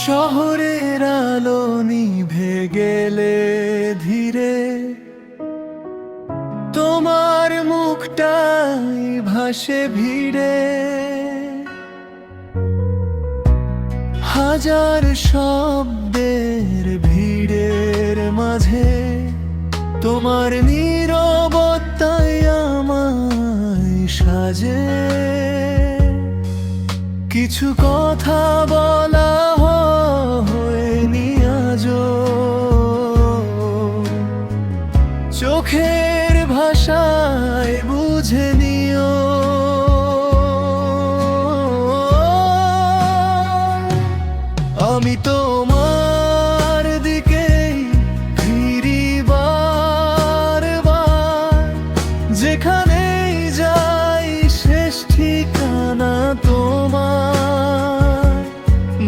শহরের আলো নিভে গেলে ধীরে তোমার মুখটাই ভাসে ভিড়ে। হাজার শব্দের ভিড়ের মাঝে তোমার নীরবতাই আমায় সাজে। কিছু কথা বলা হয়নি আজও, চোখের ভাষায় বুঝে নিও। আমি তোমার দিকেই ফিরি বারবার, যেখানেই যাই শেষ ঠিকানা তোমার।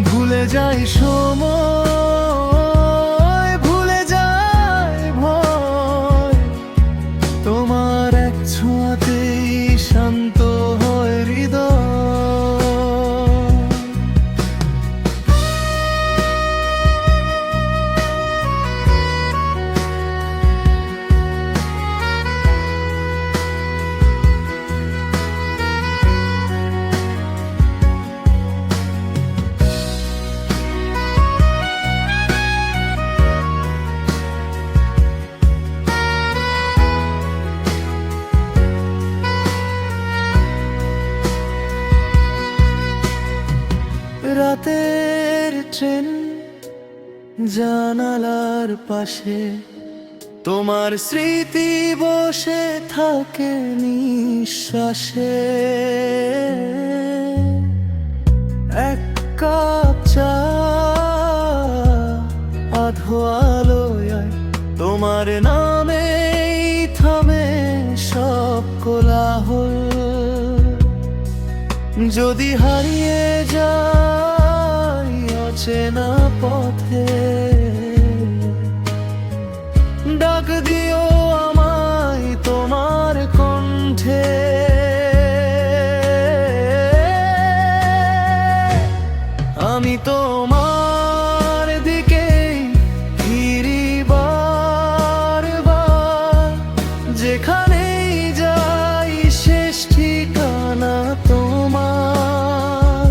ভুলে যাই সময়, ভুলে যাই ভয়, তোমার এক ছোঁয়াতেই শান্ত হয় হৃদয়। রাতের ট্রেন জানালার পাশে, তোমার স্মৃতি বসে থাকে নিঃশ্বাসে। এক কাপ চা আধো আলোয়, তোমার নামেই থামে সব কোলাহল। যদি হারিয়ে যাই অচেনা পথে, ডাক দিও আমায় তোমার কণ্ঠে। আমি তোমার দিকেই ফিরি বারবার, যেখানেই যাই শেষ ঠিকানা তোমার।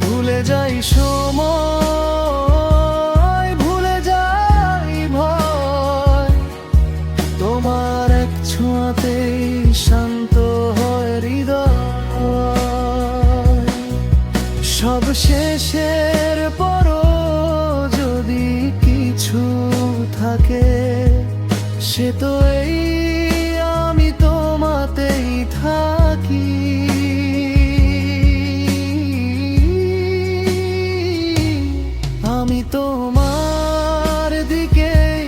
ভুলে যাই সময়, ভুলে যাই ভয়, তোমার এক ছোঁয়াতেই শান্ত হয় হৃদয়। সব শেষের পরও যদি কিছু থাকে, সে তো এই আমি তোমাতেই থাকি। আমি তোমার দিকেই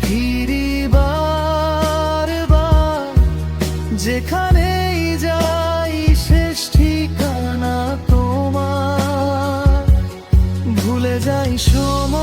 ফিরি বারবার, যেখানেই যাই শেষ ঠিকানা তোমার। ভুলে যাই সময়,